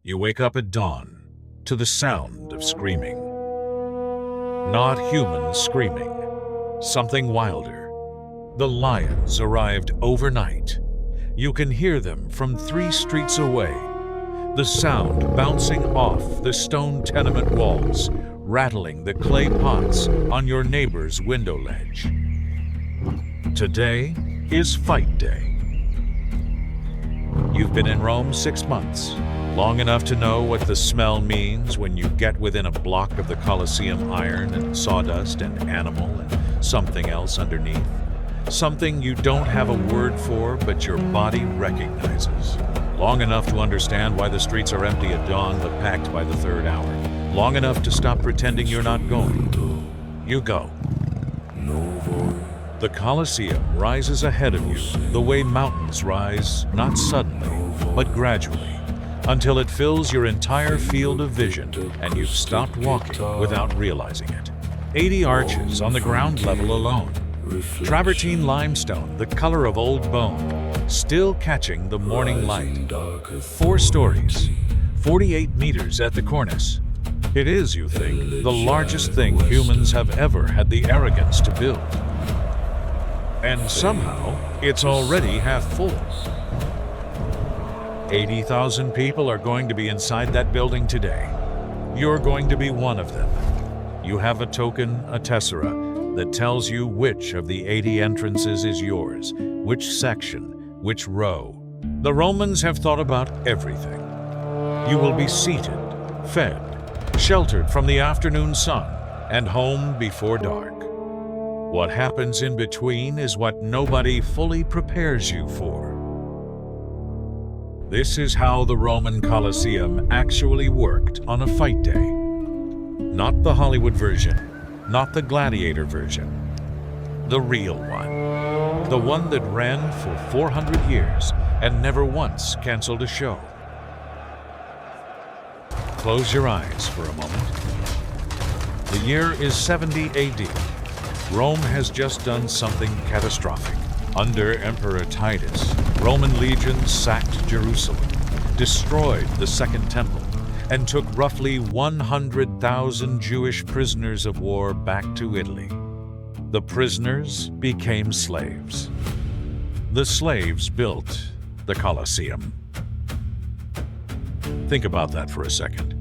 You wake up at dawn to the sound of screaming. Not humans screaming, something wilder. The lions arrived overnight. You can hear them from 3 streets away. The sound bouncing off the stone tenement walls, rattling the clay pots on your neighbor's window ledge. Today is fight day. You've been in Rome 6 months, long enough to know what the smell means when you get within a block of the Colosseum iron and sawdust and animal and something else underneath. Something you don't have a word for, but your body recognizes. Long enough to understand why the streets are empty at dawn but packed by the 3rd hour. Long enough to stop pretending you're not going. You go. The Colosseum rises ahead of you the way mountains rise, not suddenly, but gradually, until it fills your entire field of vision and you've stopped walking without realizing it. 80 arches on the ground level alone. Travertine limestone, the color of old bone, still catching the morning light. 4 stories, 48 meters at the cornice. It is, you think, the largest thing humans have ever had the arrogance to build. And somehow, it's already half full. 80,000 people are going to be inside that building today. You're going to be one of them. You have a token, a tessera, that tells you which of the 80 entrances is yours, which section, which row. The Romans have thought about everything. You will be seated, fed, sheltered from the afternoon sun, and home before dark. What happens in between is what nobody fully prepares you for. This is how the Roman Colosseum actually worked on a fight day. Not the Hollywood version, not the Gladiator version. The real one. The one that ran for 400 years and never once canceled a show. Close your eyes for a moment. The year is 70 AD. Rome has just done something catastrophic. Under Emperor Titus, Roman legions sacked Jerusalem, destroyed the Second Temple, and took roughly 100,000 Jewish prisoners of war back to Italy. The prisoners became slaves. The slaves built the Colosseum. Think about that for a second.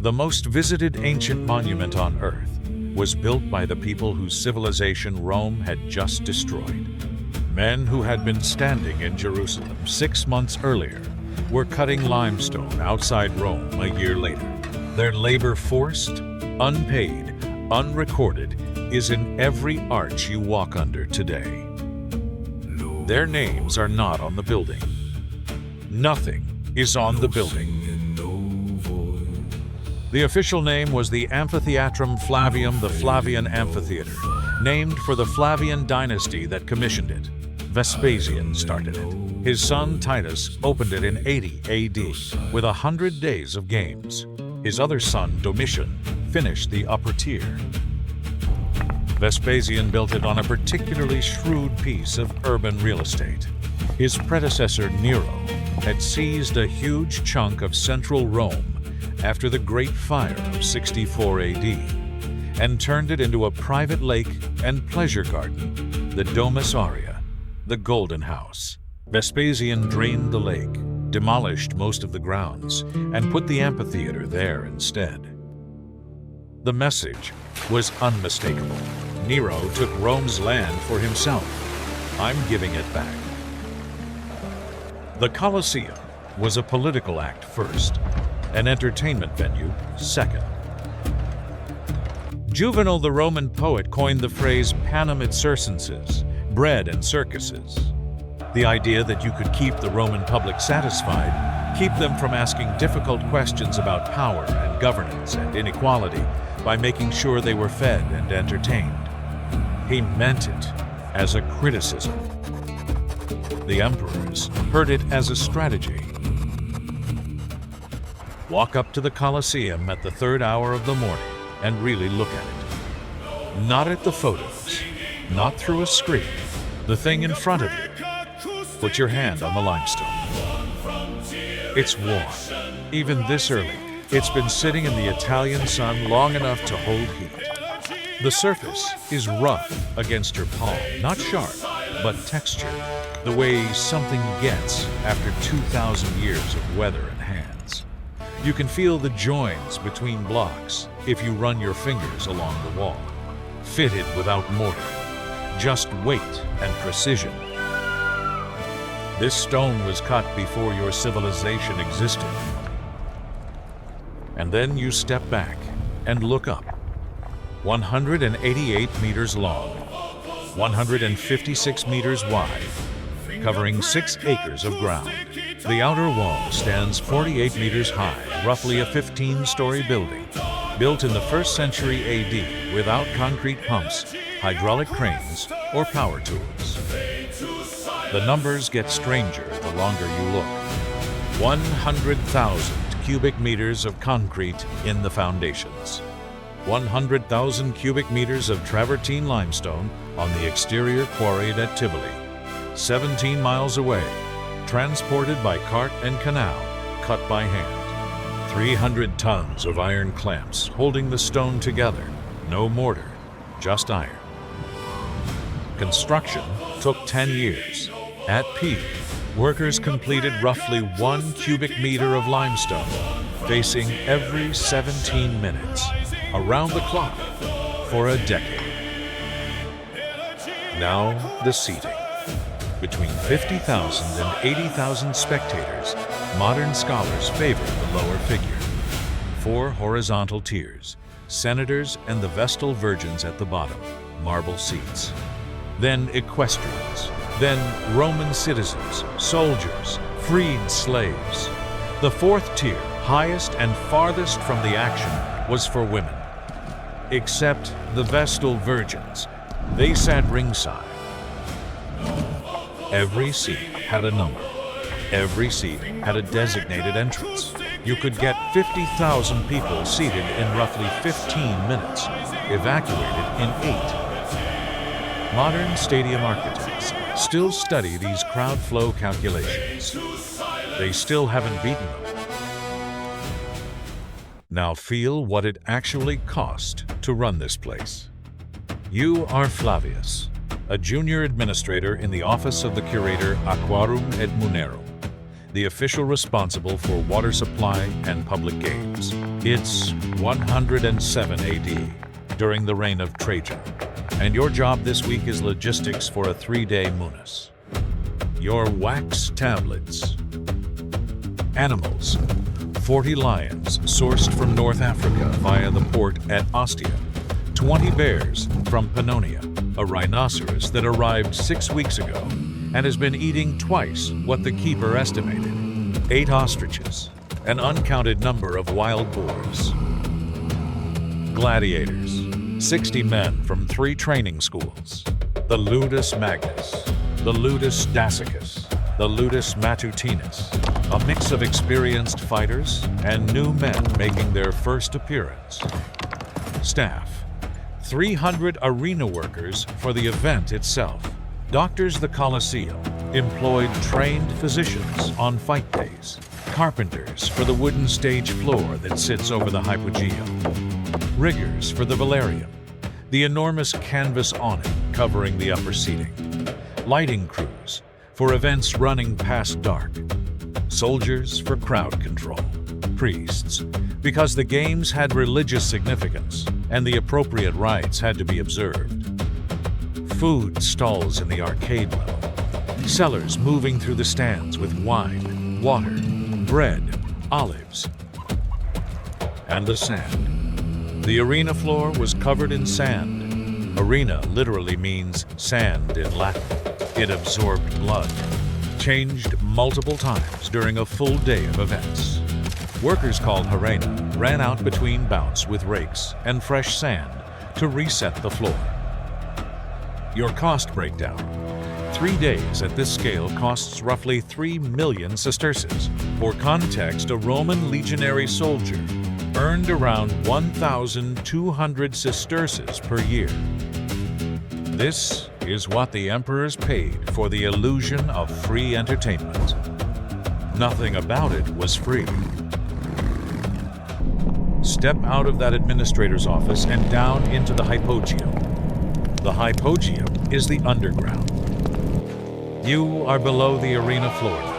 The most visited ancient monument on Earth was built by the people whose civilization Rome had just destroyed. Men who had been standing in Jerusalem 6 months earlier were cutting limestone outside Rome a year later. Their labor forced, unpaid, unrecorded, is in every arch you walk under today. Their names are not on the building. Nothing is on the building. The official name was the Amphitheatrum Flavium, the Flavian Amphitheater, named for the Flavian dynasty that commissioned it. Vespasian started it. His son Titus opened it in 80 AD with 100 days of games. His other son Domitian finished the upper tier. Vespasian built it on a particularly shrewd piece of urban real estate. His predecessor Nero had seized a huge chunk of central Rome after the Great Fire of 64 AD and turned it into a private lake and pleasure garden, the Domus Aurea, the Golden House. Vespasian drained the lake, demolished most of the grounds, and put the amphitheater there instead. The message was unmistakable. Nero took Rome's land for himself. I'm giving it back. The Colosseum was a political act first, an entertainment venue second. Juvenal, the Roman poet, coined the phrase panem et circenses, bread and circuses. The idea that you could keep the Roman public satisfied, keep them from asking difficult questions about power and governance and inequality by making sure they were fed and entertained. He meant it as a criticism. The emperors heard it as a strategy. Walk up to the Colosseum at the 3rd hour of the morning and really look at it. Not at the photos, not through a screen, the thing in front of you. Put your hand on the limestone. It's warm. Even this early, it's been sitting in the Italian sun long enough to hold heat. The surface is rough against your palm, not sharp, but textured, the way something gets after 2,000 years of weather and hands. You can feel the joins between blocks if you run your fingers along the wall. Fitted without mortar, just weight and precision. This stone was cut before your civilization existed. And then you step back and look up. 188 meters long, 156 meters wide, covering 6 acres of ground. The outer wall stands 48 meters high, roughly a 15-story building, built in the 1st century AD without concrete pumps, hydraulic cranes, or power tools. The numbers get stranger the longer you look. 100,000 cubic meters of concrete in the foundations. 100,000 cubic meters of travertine limestone on the exterior quarried at Tivoli. 17 miles away, transported by cart and canal, cut by hand. 300 tons of iron clamps holding the stone together. No mortar, just iron. Construction took 10 years. At peak, workers completed roughly 1 cubic meter of limestone, facing every 17 minutes, around the clock, for a decade. Now, the seating. Between 50,000 and 80,000 spectators, modern scholars favor the lower figure. 4 horizontal tiers, senators and the Vestal virgins at the bottom, marble seats. Then equestrians, then Roman citizens, soldiers, freed slaves. The 4th tier, highest and farthest from the action, was for women. Except the Vestal virgins. They sat ringside. Every seat had a number. Every seat had a designated entrance. You could get 50,000 people seated in roughly 15 minutes, evacuated in 8. Modern stadium architects still study these crowd flow calculations. They still haven't beaten them. Now feel what it actually cost to run this place. You are Flavius, a junior administrator in the office of the curator Aquarum et Munero, the official responsible for water supply and public games. It's 107 AD, during the reign of Trajan, and your job this week is logistics for a 3-day munus. Your wax tablets. Animals. 40 lions sourced from North Africa via the port at Ostia. 20 bears from Pannonia, a rhinoceros that arrived 6 weeks ago and has been eating twice what the keeper estimated. 8 ostriches, an uncounted number of wild boars. Gladiators, 60 men from 3 training schools. The Ludus Magnus, the Ludus Dacicus, the Ludus Matutinus, a mix of experienced fighters and new men making their first appearance. Staff, 300 arena workers for the event itself. Doctors the Colosseum employed trained physicians on fight days. Carpenters for the wooden stage floor that sits over the Hypogeum. Riggers for the Valerium, the enormous canvas awning covering the upper seating. Lighting crews for events running past dark. Soldiers for crowd control. Priests, because the games had religious significance and the appropriate rites had to be observed. Food stalls in the arcade level. Sellers moving through the stands with wine, water, bread, olives, and the sand. The arena floor was covered in sand. Arena literally means sand in Latin. It absorbed blood, changed multiple times during a full day of events. Workers called Harena ran out between bouts with rakes and fresh sand to reset the floor. Your cost breakdown. 3 days at this scale costs roughly 3 million sesterces. For context, a Roman legionary soldier earned around 1,200 sesterces per year. This is what the emperors paid for the illusion of free entertainment. Nothing about it was free. Step out of that administrator's office and down into the Hypogeum. The Hypogeum is the underground. You are below the arena floor now,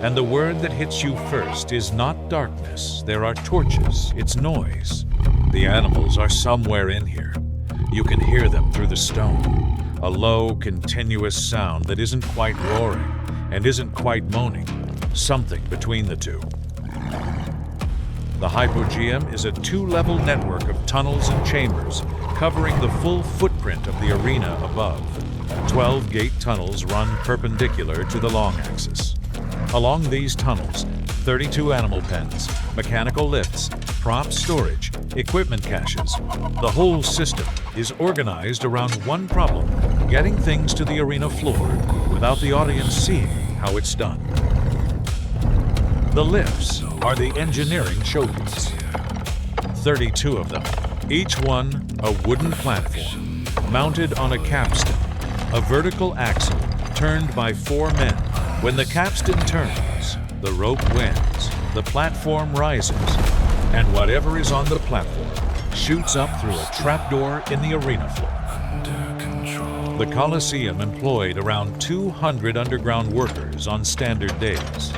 and the word that hits you first is not darkness. There are torches, it's noise. The animals are somewhere in here. You can hear them through the stone. A low, continuous sound that isn't quite roaring and isn't quite moaning. Something between the two. The Hypogeum is a two-level network of tunnels and chambers covering the full footprint of the arena above. 12 gate tunnels run perpendicular to the long axis. Along these tunnels, 32 animal pens, mechanical lifts, prop storage, equipment caches. The whole system is organized around one problem: getting things to the arena floor without the audience seeing how it's done. The lifts are the engineering showpiece. 32 of them, each one a wooden platform mounted on a capstan, a vertical axle turned by 4 men. When the capstan turns, the rope wins, the platform rises, and whatever is on the platform shoots up through a trapdoor in the arena floor. The Colosseum employed around 200 underground workers on standard days.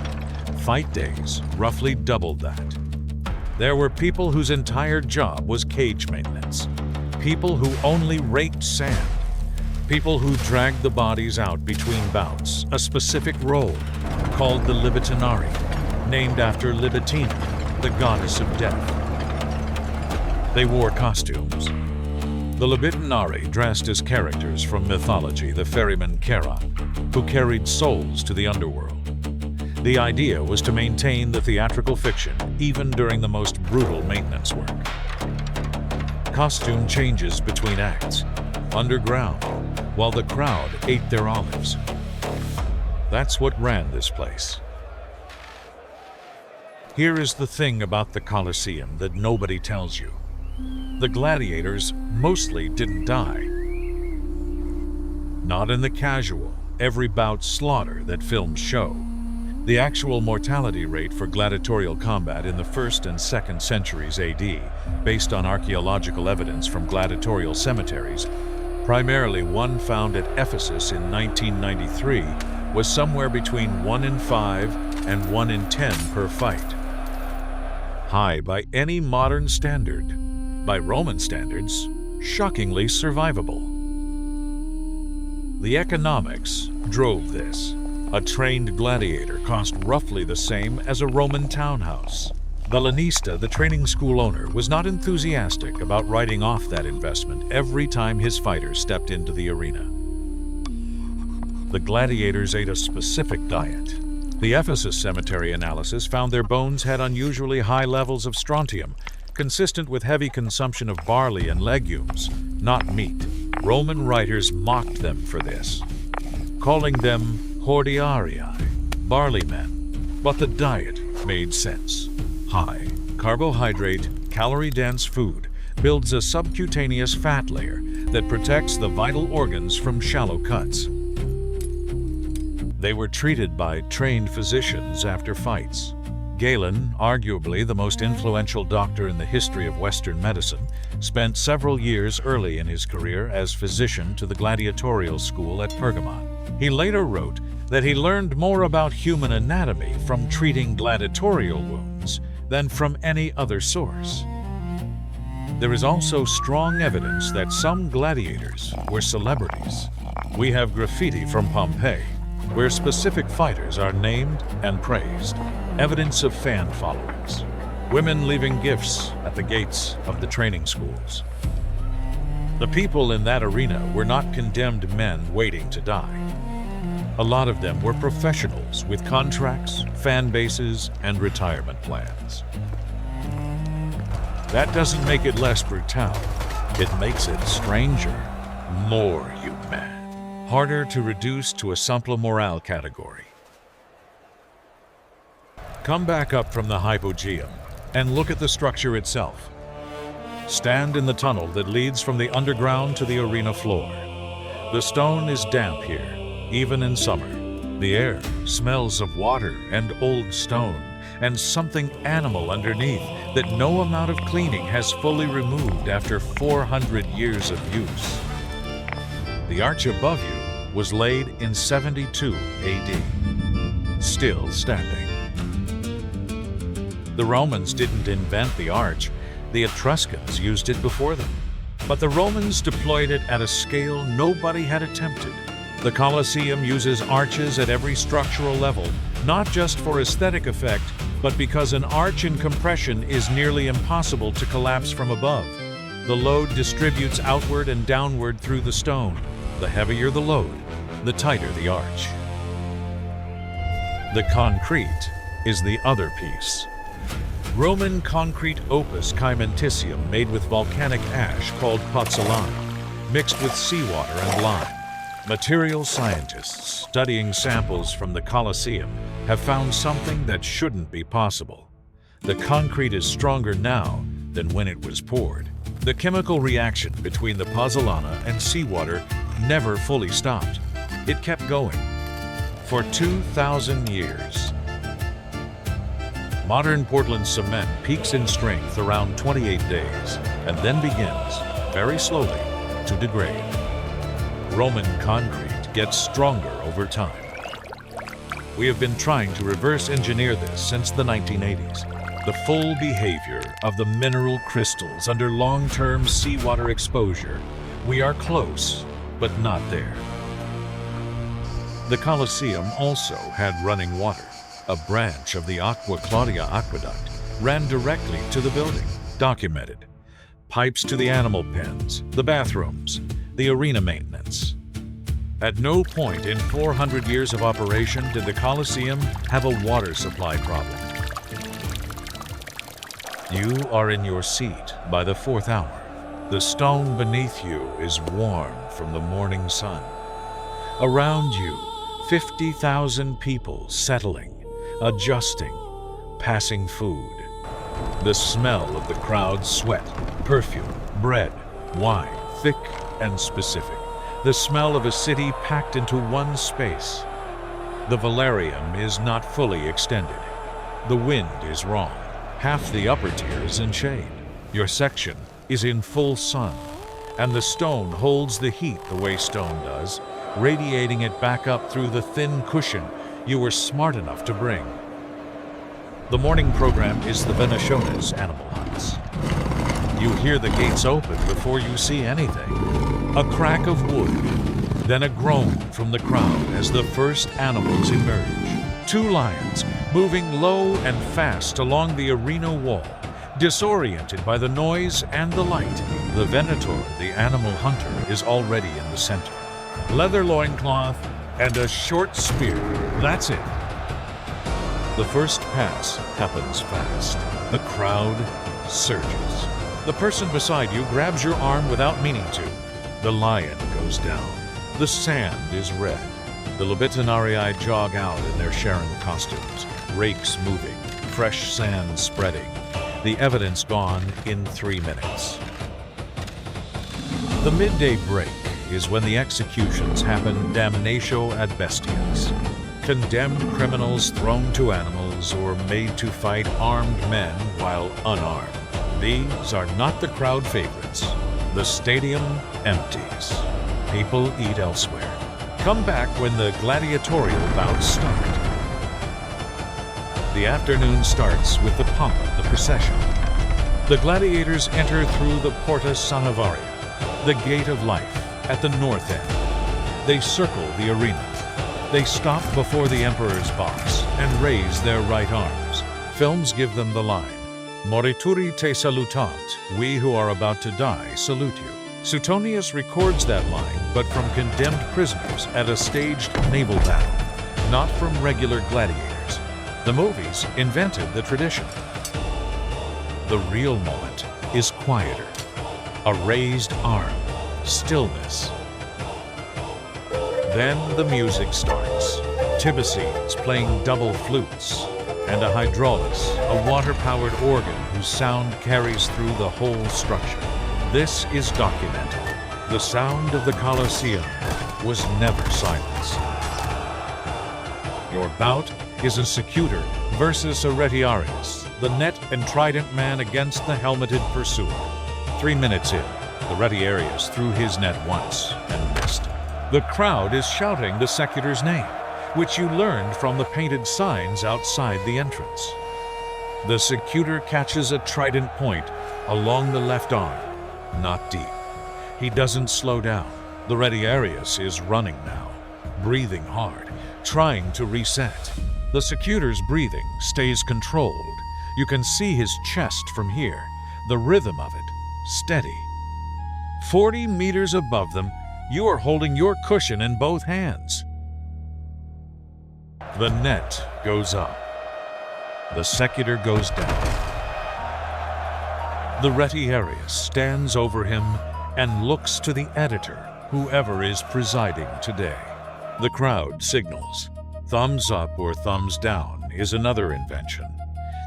Fight days roughly doubled that. There were people whose entire job was cage maintenance, people who only raked sand, people who dragged the bodies out between bouts, a specific role called the Libitinari, named after Libitina, the goddess of death. They wore costumes. The Libitinari dressed as characters from mythology, the ferryman Charon, who carried souls to the underworld. The idea was to maintain the theatrical fiction even during the most brutal maintenance work. Costume changes between acts, underground, while the crowd ate their olives. That's what ran this place. Here is the thing about the Colosseum that nobody tells you. The gladiators mostly didn't die. Not in the casual, every bout slaughter that films show. The actual mortality rate for gladiatorial combat in the 1st and 2nd centuries AD, based on archaeological evidence from gladiatorial cemeteries, primarily one found at Ephesus in 1993, was somewhere between 1 in 5 and 1 in 10 per fight. High by any modern standard. By Roman standards, shockingly survivable. The economics drove this. A trained gladiator cost roughly the same as a Roman townhouse. The lanista, the training school owner, was not enthusiastic about writing off that investment every time his fighters stepped into the arena. The gladiators ate a specific diet. The Ephesus cemetery analysis found their bones had unusually high levels of strontium, consistent with heavy consumption of barley and legumes, not meat. Roman writers mocked them for this, calling them hordearii, barley men. But the diet made sense. High carbohydrate, calorie-dense food builds a subcutaneous fat layer that protects the vital organs from shallow cuts. They were treated by trained physicians after fights. Galen, arguably the most influential doctor in the history of Western medicine, spent several years early in his career as physician to the gladiatorial school at Pergamon. He later wrote that he learned more about human anatomy from treating gladiatorial wounds than from any other source. There is also strong evidence that some gladiators were celebrities. We have graffiti from Pompeii, where specific fighters are named and praised, evidence of fan followings, women leaving gifts at the gates of the training schools. The people in that arena were not condemned men waiting to die. A lot of them were professionals with contracts, fan bases, and retirement plans. That doesn't make it less brutal. It makes it stranger, more human, harder to reduce to a simple morale category. Come back up from the Hypogeum and look at the structure itself. Stand in the tunnel that leads from the underground to the arena floor. The stone is damp here, even in summer, The air smells of water and old stone, and something animal underneath that no amount of cleaning has fully removed after 400 years of use. The arch above you was laid in 72 AD, still standing. The Romans didn't invent the arch, the Etruscans used it before them. But the Romans deployed it at a scale nobody had attempted. The Colosseum uses arches at every structural level, not just for aesthetic effect, but because an arch in compression is nearly impossible to collapse from above. The load distributes outward and downward through the stone. The heavier the load, the tighter the arch. The concrete is the other piece. Roman concrete opus caementicium made with volcanic ash called pozzolana, mixed with seawater and lime. Material scientists studying samples from the Colosseum have found something that shouldn't be possible. The concrete is stronger now than when it was poured. The chemical reaction between the pozzolana and seawater never fully stopped. It kept going for 2,000 years. Modern Portland cement peaks in strength around 28 days and then begins, very slowly, to degrade. Roman concrete gets stronger over time. We have been trying to reverse engineer this since the 1980s. The full behavior of the mineral crystals under long-term seawater exposure. We are close, but not there. The Colosseum also had running water. A branch of the Aqua Claudia aqueduct ran directly to the building, documented. Pipes to the animal pens, the bathrooms, the arena maintenance. At no point in 400 years of operation did the Colosseum have a water supply problem. You are in your seat by the 4th hour. The stone beneath you is warm from the morning sun. Around you, 50,000 people settling, adjusting, passing food. The smell of the crowd's sweat, perfume, bread, wine, thick and specific. The smell of a city packed into one space. The velarium is not fully extended. The wind is wrong. Half the upper tier is in shade. Your section is in full sun, and the stone holds the heat the way stone does, radiating it back up through the thin cushion you were smart enough to bring. The morning program is the Venationes animal hunts. You hear the gates open before you see anything. A crack of wood, then a groan from the crowd as the first animals emerge. 2 lions moving low and fast along the arena wall, disoriented by the noise and the light. The Venator, the animal hunter, is already in the center. Leather loincloth and a short spear. That's it. The first pass happens fast. The crowd surges. The person beside you grabs your arm without meaning to. The lion goes down. The sand is red. The Libitinarii jog out in their Sharon costumes, rakes moving, fresh sand spreading. The evidence gone in 3 minutes. The midday break is when the executions happen. Damnatio ad Bestias. Condemned criminals thrown to animals or made to fight armed men while unarmed. These are not the crowd favorites. The stadium empties. People eat elsewhere. Come back when the gladiatorial bouts start. The afternoon starts with the pomp of the procession. The gladiators enter through the Porta Sanavaria, the gate of life, at the north end. They circle the arena. They stop before the emperor's box and raise their right arms. Films give them the line, "Morituri te salutant," we who are about to die salute you. Suetonius records that line, but from condemned prisoners at a staged naval battle, not from regular gladiators. The movies invented the tradition. The real moment is quieter. A raised arm, stillness. Then the music starts. Tibicines playing double flutes, and a hydraulis, a water-powered organ whose sound carries through the whole structure. This is documented. The sound of the Colosseum was never silenced. Your bout is a secutor versus a retiarius, the net and trident man against the helmeted pursuer. 3 minutes in, the retiarius threw his net once and missed. The crowd is shouting the secutor's name, which you learned from the painted signs outside the entrance. The secutor catches a trident point along the left arm, not deep. He doesn't slow down. The retiarius is running now, breathing hard, trying to reset. The secutor's breathing stays controlled. You can see his chest from here, the rhythm of it, steady. 40 meters above them, you are holding your cushion in both hands. The net goes up. The secutor goes down. The retiarius stands over him and looks to the editor, whoever is presiding today. The crowd signals. Thumbs up or thumbs down is another invention.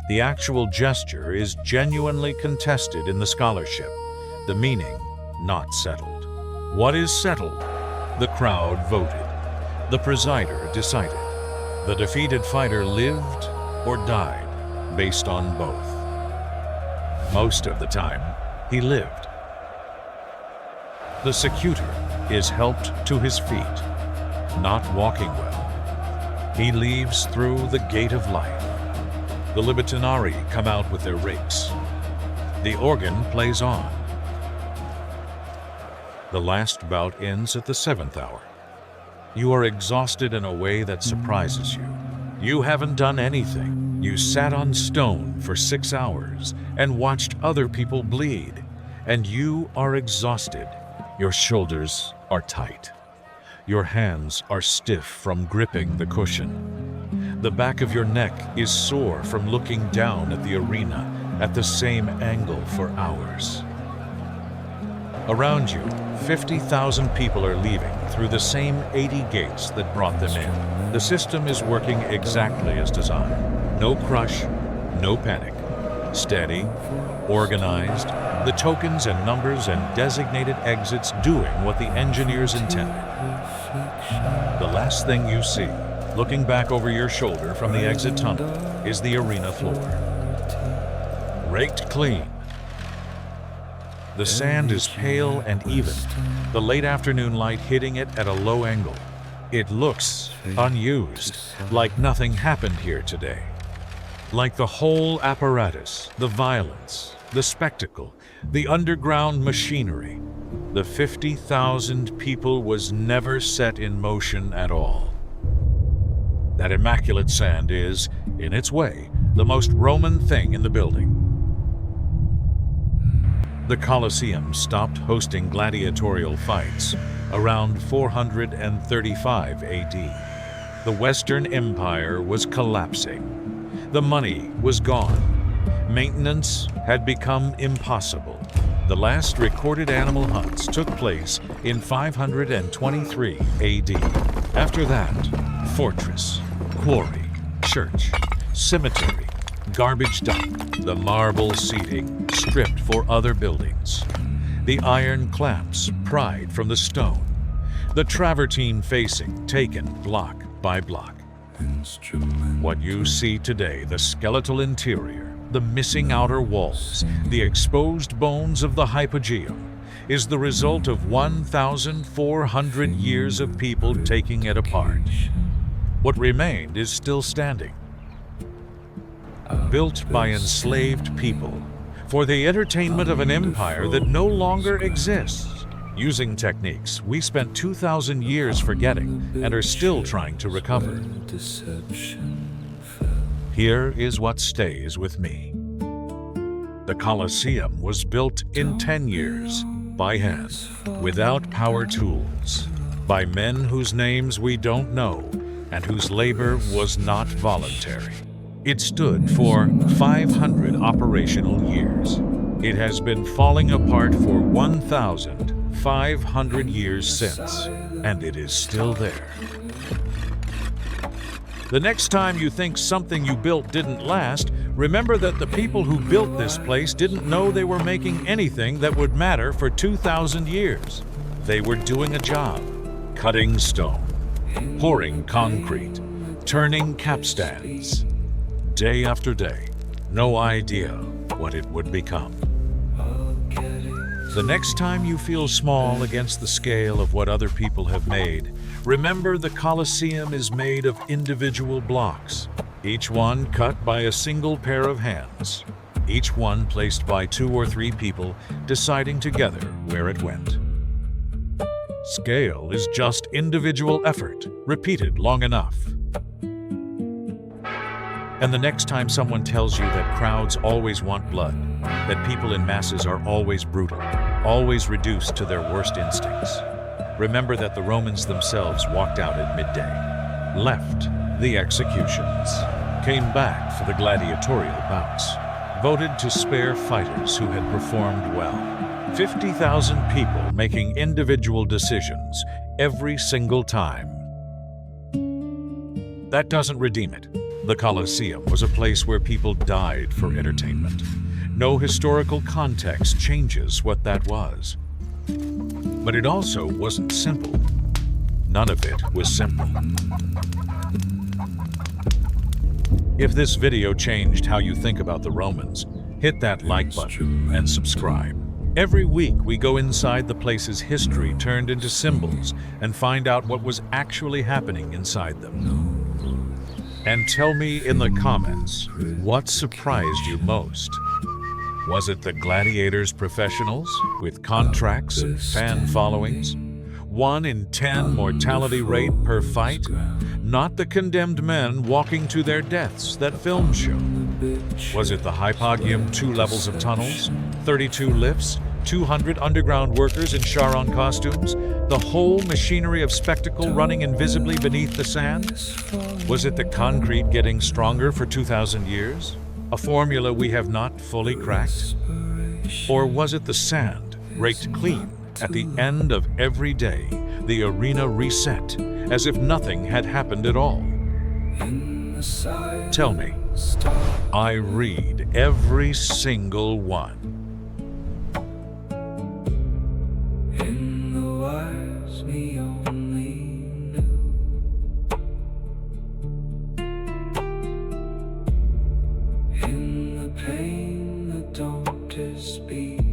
The actual gesture is genuinely contested in the scholarship, the meaning not settled. What is settled? The crowd voted. The presider decided. The defeated fighter lived or died based on both. Most of the time, he lived. The secutor is helped to his feet, not walking well. He leaves through the gate of life. The libitinari come out with their rakes. The organ plays on. The last bout ends at the 7th hour. You are exhausted in a way that surprises you. You haven't done anything. You sat on stone for 6 hours and watched other people bleed, and you are exhausted. Your shoulders are tight. Your hands are stiff from gripping the cushion. The back of your neck is sore from looking down at the arena at the same angle for hours. Around you, 50,000 people are leaving through the same 80 gates that brought them in. The system is working exactly as designed. No crush, no panic. Steady, organized, the tokens and numbers and designated exits doing what the engineers intended. The last thing you see, looking back over your shoulder from the exit tunnel, is the arena floor. Raked clean. The sand is pale and even, the late afternoon light hitting it at a low angle. It looks unused, like nothing happened here today. Like the whole apparatus, the violence, the spectacle, the underground machinery, the 50,000 people was never set in motion at all. That immaculate sand is, in its way, the most Roman thing in the building. The Colosseum stopped hosting gladiatorial fights around 435 AD. The Western Empire was collapsing. The money was gone. Maintenance had become impossible. The last recorded animal hunts took place in 523 AD. After that, fortress, quarry, church, cemetery, garbage dump, the marble seating stripped for other buildings, the iron clamps pried from the stone, the travertine facing taken block by block. What you see today, the skeletal interior, the missing outer walls, the exposed bones of the Hypogeum, is the result of 1,400 years of people taking it apart. What remained is still standing. Built by enslaved people, for the entertainment of an empire that no longer exists. Using techniques we spent 2,000 years forgetting and are still trying to recover. Here is what stays with me. The Colosseum was built in 10 years, by hand, without power tools, by men whose names we don't know and whose labor was not voluntary. It stood for 500 operational years. It has been falling apart for 1,500 years since, and it is still there. The next time you think something you built didn't last, remember that the people who built this place didn't know they were making anything that would matter for 2,000 years. They were doing a job, cutting stone, pouring concrete, turning capstans, day after day, no idea what it would become. The next time you feel small against the scale of what other people have made, remember the Colosseum is made of individual blocks, each one cut by a single pair of hands, each one placed by 2 or 3 people deciding together where it went. Scale is just individual effort, repeated long enough. And the next time someone tells you that crowds always want blood, that people in masses are always brutal, always reduced to their worst instincts, remember that the Romans themselves walked out at midday, left the executions, came back for the gladiatorial bouts, voted to spare fighters who had performed well. 50,000 people making individual decisions every single time. That doesn't redeem it. The Colosseum was a place where people died for entertainment. No historical context changes what that was. But it also wasn't simple. None of it was simple. If this video changed how you think about the Romans, hit that like button and subscribe. Every week we go inside the place's history turned into symbols and find out what was actually happening inside them. And tell me in the comments, what surprised you most? Was it the Gladiators professionals with contracts and fan followings? 1 in 10 mortality rate per fight? Not the condemned men walking to their deaths that film show. Was it the Hypogeum 2 levels of tunnels, 32 lifts, 200 underground workers in Charon costumes, the whole machinery of spectacle running invisibly beneath the sand? Was it the concrete getting stronger for 2,000 years? A formula we have not fully cracked? Or was it the sand, raked clean at the end of every day, the arena reset, as if nothing had happened at all? Tell me. I read every single one. In the wise we only knew. In the pain that don't speak.